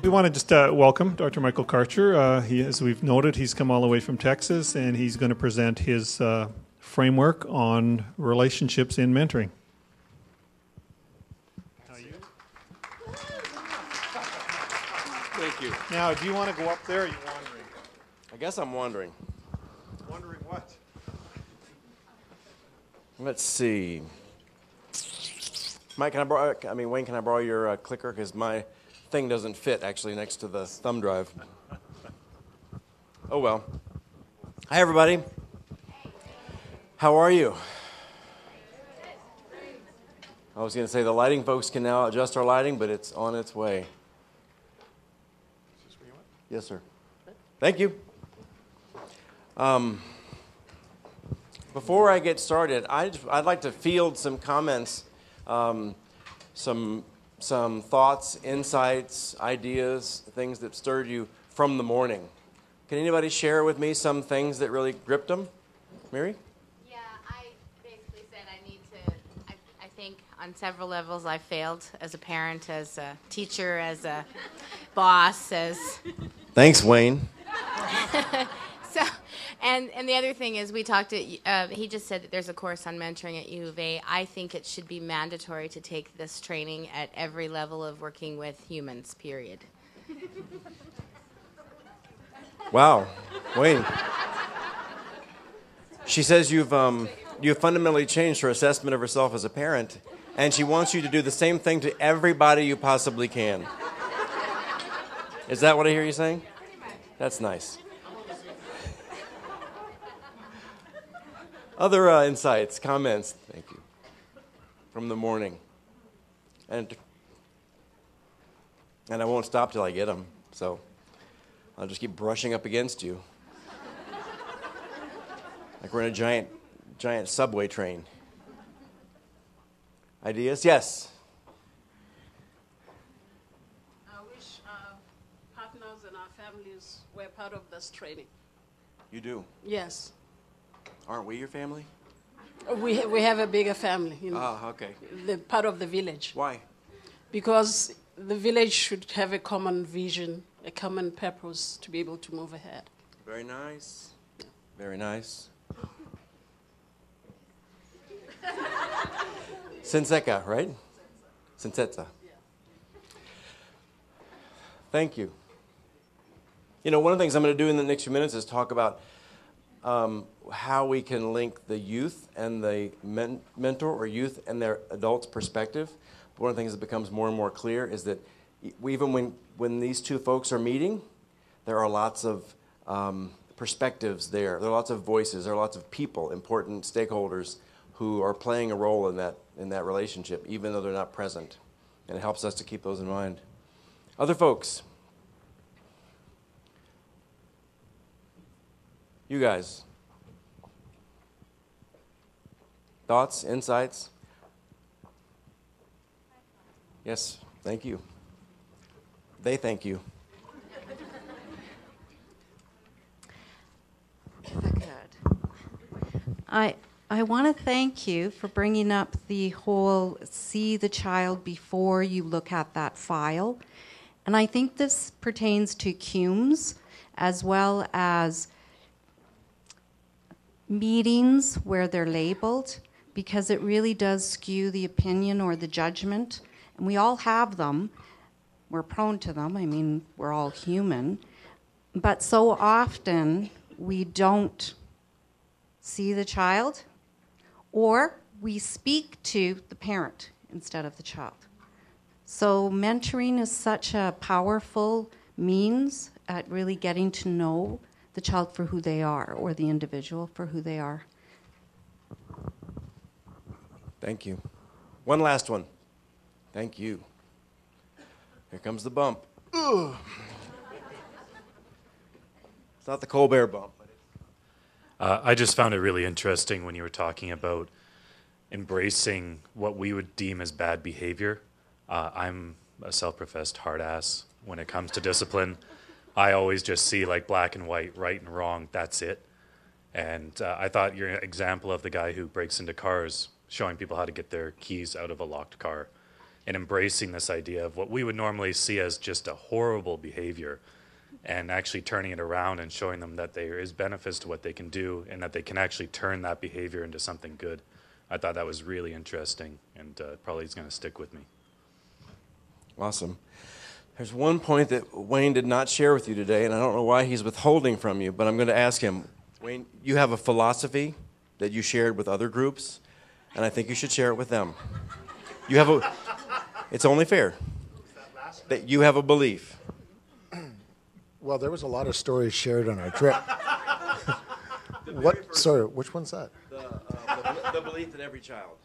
We want to just welcome Dr. Michael Karcher. As we've noted, he's come all the way from Texas, and he's going to present his framework on relationships in mentoring. How are you? Thank you. Now, do you want to go up there, or are you wandering? I guess I'm wondering. Wondering what? Let's see. Mike, Wayne, can I borrow your clicker? Because my thing doesn't fit actually next to the thumb drive. Oh well. Hi everybody. How are you? I was going to say the lighting folks can now adjust our lighting, but it's on its way. Yes, sir. Thank you. Before I get started, I'd like to field some comments, some thoughts, insights, ideas, things that stirred you from the morning. Can anybody share with me some things that really gripped them? Mary? Yeah, I basically said I think on several levels I failed as a parent, as a teacher, as a boss, as... Thanks, Wayne. And the other thing is, we talked he just said that there's a course on mentoring at U of A. I think it should be mandatory to take this training at every level of working with humans, period. Wow, Wayne. She says you've fundamentally changed her assessment of herself as a parent, and she wants you to do the same thing to everybody you possibly can. Is that what I hear you saying? That's nice. Other insights, comments, thank you, from the morning. And I won't stop till I get them, so I'll just keep brushing up against you. Like we're in a giant subway train. Ideas? Yes? I wish our partners and our families were part of this training. You do? Yes. Aren't we your family? We have a bigger family, you know. Ah, okay. The part of the village. Why? Because the village should have a common vision, a common purpose to be able to move ahead. Very nice. Very nice. Senseca, right? Sensetsa. Thank you. You know, one of the things I'm going to do in the next few minutes is talk about how we can link the youth and the mentor, or youth and their adult's perspective. But one of the things that becomes more and more clear is that even when these two folks are meeting, there are lots of perspectives there. There are lots of voices. There are lots of people, important stakeholders, who are playing a role in that relationship, even though they're not present. And it helps us to keep those in mind. Other folks? You guys? Thoughts, insights? Yes, thank you. They thank you. If I could. I want to thank you for bringing up the whole see the child before you look at that file. And I think this pertains to CUMES as well as meetings where they're labeled, because it really does skew the opinion or the judgment. And we all have them. We're prone to them. I mean, we're all human. But so often we don't see the child, or we speak to the parent instead of the child. So mentoring is such a powerful means at really getting to know the child for who they are, or the individual for who they are. Thank you. One last one. Thank you. Here comes the bump. Ugh. It's not the Colbert bump. I just found it really interesting when you were talking about embracing what we would deem as bad behavior. I'm a self-professed hard ass when it comes to discipline. I always just see like black and white, right and wrong, that's it. And I thought your example of the guy who breaks into cars, showing people how to get their keys out of a locked car, and embracing this idea of what we would normally see as just a horrible behavior, and actually turning it around and showing them that there is benefits to what they can do and that they can actually turn that behavior into something good. I thought that was really interesting, and probably is going to stick with me. Awesome. There's one point that Wayne did not share with you today, and I don't know why he's withholding from you, but I'm going to ask him. Wayne, you have a philosophy that you shared with other groups, and I think you should share it with them. You have a, it's only fair that you have a belief. Well, there was a lot of stories shared on our trip. What? Sorry, which one's that? The belief that every child.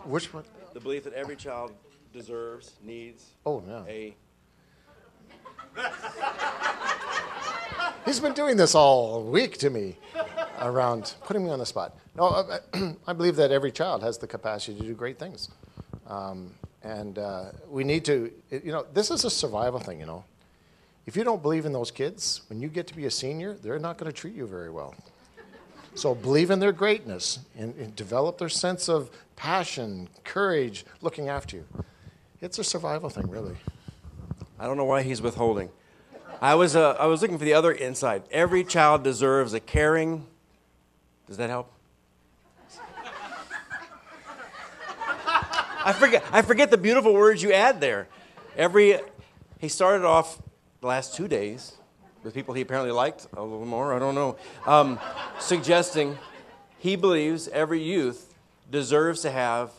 Which one? The belief that every child deserves, needs Oh, yeah. a. He's been doing this all week to me, around putting me on the spot. No, I believe that every child has the capacity to do great things. And we need to, this is a survival thing, If you don't believe in those kids, when you get to be a senior, they're not going to treat you very well. So believe in their greatness and develop their sense of passion, courage, looking after you. It's a survival thing, really. I don't know why he's withholding. I was looking for the other insight. Every child deserves a caring. Does that help? I forget the beautiful words you add there. He started off the last 2 days with people he apparently liked a little more, I don't know, suggesting he believes every youth deserves to have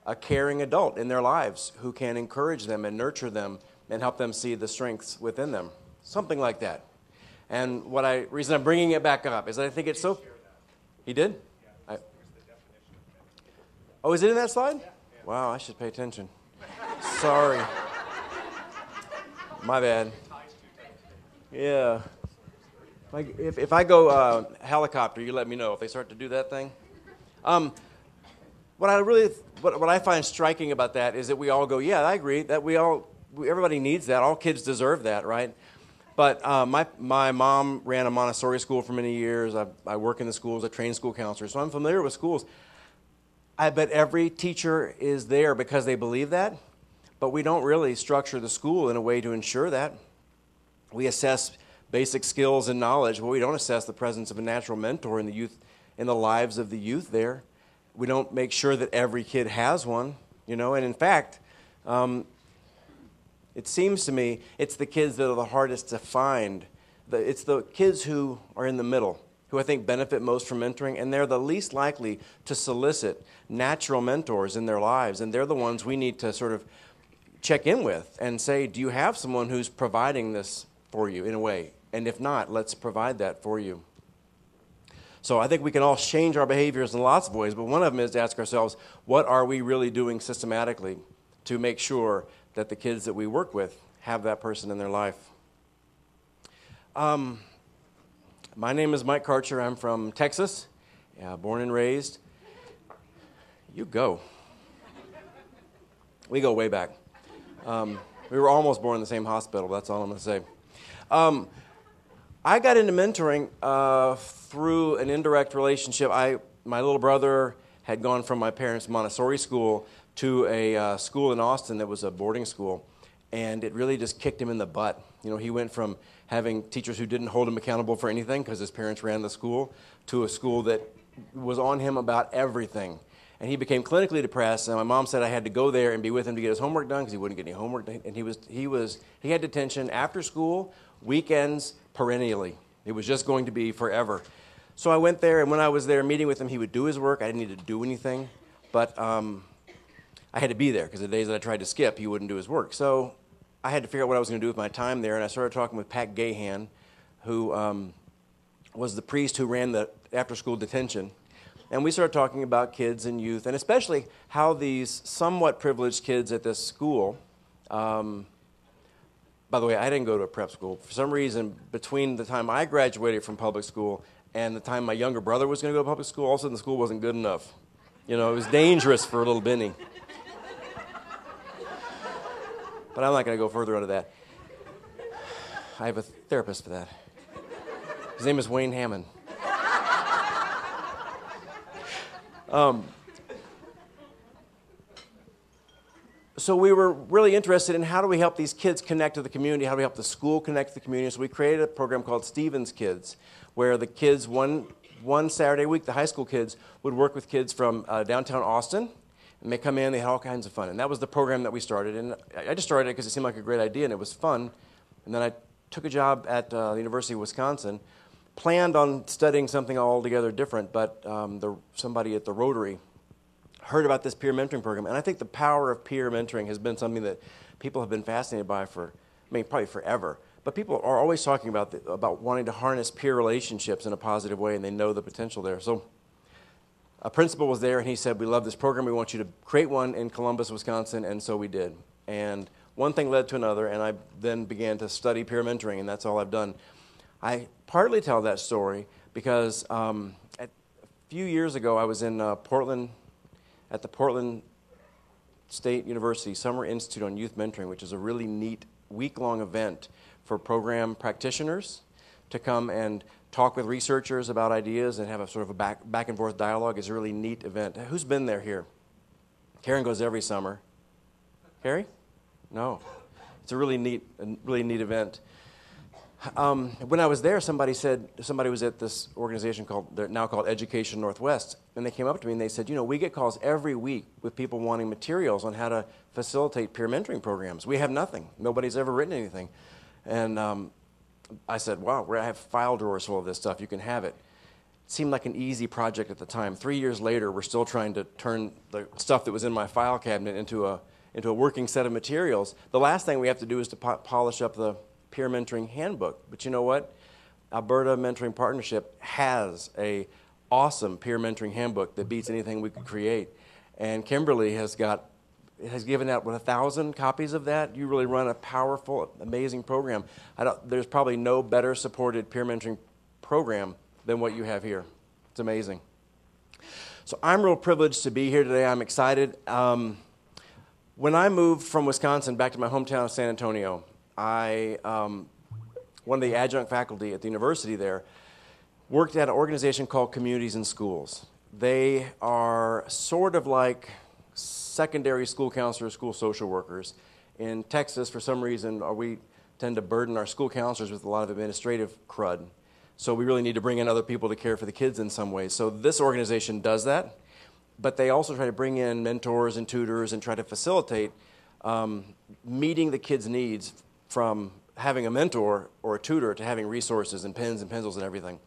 a caring adult in their lives who can encourage them and nurture them and help them see the strengths within them. Something like that. And reason I'm bringing it back up is that I think it's so... He did? Oh, is it in that slide? Wow, I should pay attention. Sorry. My bad. Yeah. If I go helicopter, you let me know if they start to do that thing. What I find striking about that is that we all go, yeah, I agree that everybody needs that. All kids deserve that, right? But my mom ran a Montessori school for many years. I work in the schools. I train school counselors, so I'm familiar with schools. I bet every teacher is there because they believe that, but we don't really structure the school in a way to ensure that. We assess basic skills and knowledge, but we don't assess the presence of a natural mentor in the lives of the youth there. We don't make sure that every kid has one, and in fact, it seems to me it's the kids that are the hardest to find. It's the kids who are in the middle, who I think benefit most from mentoring, and they're the least likely to solicit natural mentors in their lives, and they're the ones we need to sort of check in with and say, do you have someone who's providing this for you in a way? And if not, let's provide that for you. So I think we can all change our behaviors in lots of ways, but one of them is to ask ourselves, what are we really doing systematically to make sure that the kids that we work with have that person in their life? My name is Mike Karcher. I'm from Texas, born and raised. You go. We go way back. We were almost born in the same hospital. That's all I'm going to say. I got into mentoring through an indirect relationship. My little brother had gone from my parents' Montessori school to a school in Austin that was a boarding school, and it really just kicked him in the butt. He went from having teachers who didn't hold him accountable for anything because his parents ran the school to a school that was on him about everything. And he became clinically depressed, and my mom said I had to go there and be with him to get his homework done because he wouldn't get any homework done. And he had detention after school, weekends, perennially. It was just going to be forever. So I went there, and when I was there meeting with him, he would do his work. I didn't need to do anything, but I had to be there because the days that I tried to skip, he wouldn't do his work. So I had to figure out what I was going to do with my time there, and I started talking with Pat Gahan, who was the priest who ran the after-school detention. And we started talking about kids and youth, and especially how these somewhat privileged kids at this school, by the way, I didn't go to a prep school. For some reason, between the time I graduated from public school and the time my younger brother was going to go to public school, all of a sudden the school wasn't good enough. It was dangerous for little Benny. But I'm not going to go further into that. I have a therapist for that. His name is Wayne Hammond. So we were really interested in how do we help these kids connect to the community, how do we help the school connect to the community. So we created a program called Stevens Kids, where the kids, one Saturday a week, the high school kids would work with kids from downtown Austin, and they come in, they had all kinds of fun. And that was the program that we started. And I just started it because it seemed like a great idea and it was fun. And then I took a job at the University of Wisconsin, planned on studying something altogether different, but somebody at the Rotary heard about this peer mentoring program, and I think the power of peer mentoring has been something that people have been fascinated by probably forever. But people are always talking about wanting to harness peer relationships in a positive way, and they know the potential there. So a principal was there, and he said, we love this program. We want you to create one in Columbus, Wisconsin, and so we did. And one thing led to another, and I then began to study peer mentoring, and that's all I've done. I partly tell that story because a few years ago, I was in Portland, at the Portland State University Summer Institute on Youth Mentoring, which is a really neat week-long event for program practitioners to come and talk with researchers about ideas and have a sort of a back and forth dialogue. It's a really neat event. Who's been there here? Karen goes every summer. Carrie? No. It's a really neat event. When I was there, somebody was at this organization now called Education Northwest, and they came up to me and they said, we get calls every week with people wanting materials on how to facilitate peer mentoring programs. We have nothing. Nobody's ever written anything. And I said, wow, I have file drawers full of this stuff. You can have it. It seemed like an easy project at the time. 3 years later, we're still trying to turn the stuff that was in my file cabinet into a working set of materials. The last thing we have to do is to polish up the peer mentoring handbook. But you know what? Alberta Mentoring Partnership has a awesome peer mentoring handbook that beats anything we could create. And Kimberly has given out 1,000 copies of that. You really run a powerful, amazing program. There's probably no better supported peer mentoring program than what you have here. It's amazing. So I'm real privileged to be here today. I'm excited. When I moved from Wisconsin back to my hometown of San Antonio, one of the adjunct faculty at the university there, worked at an organization called Communities in Schools. They are sort of like secondary school counselors, school social workers. In Texas, for some reason, we tend to burden our school counselors with a lot of administrative crud. So we really need to bring in other people to care for the kids in some ways. So this organization does that, but they also try to bring in mentors and tutors and try to facilitate meeting the kids' needs from having a mentor or a tutor to having resources and pens and pencils and everything.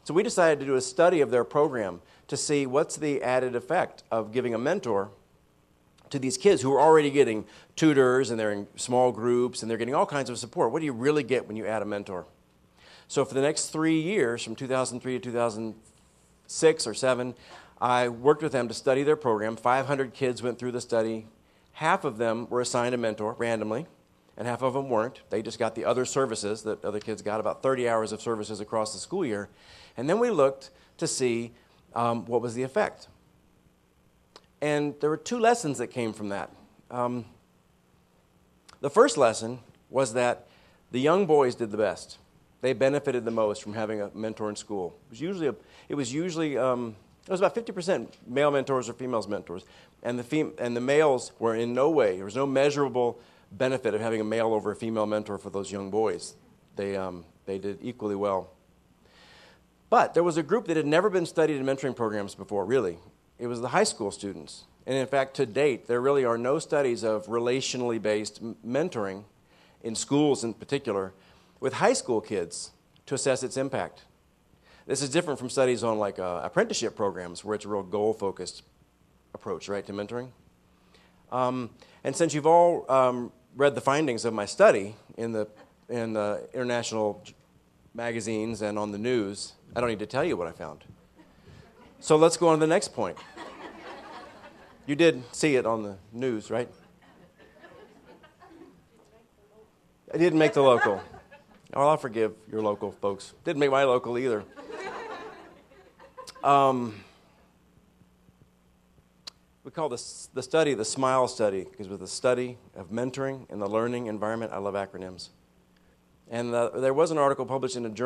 So we decided to do a study of their program to see what's the added effect of giving a mentor to these kids who are already getting tutors and they're in small groups and they're getting all kinds of support. What do you really get when you add a mentor? So for the next 3 years, from 2003 to 2006 or 7, I worked with them to study their program. 500 kids went through the study. Half of them were assigned a mentor randomly, and half of them weren't. They just got the other services that other kids got, about 30 hours of services across the school year. And then we looked to see what was the effect. And there were 2 lessons that came from that. The first lesson was that the young boys did the best. They benefited the most from having a mentor in school. It was about 50% male mentors or females mentors. And the males were in no way, there was no measurable benefit of having a male over a female mentor for those young boys. They did equally well. But there was a group that had never been studied in mentoring programs before, really. It was the high school students. And in fact, to date, there really are no studies of relationally based mentoring in schools in particular with high school kids to assess its impact. This is different from studies on like apprenticeship programs where it's a real goal-focused approach, right, to mentoring. And since you've all read the findings of my study in the international magazines and on the news, I don't need to tell you what I found. So let's go on to the next point. You did see it on the news, right? I didn't make the local. Oh, I'll forgive your local folks. Didn't make my local either. We call this the study the SMILE study because with the study of mentoring and the learning environment, I love acronyms. And there was an article published in a journal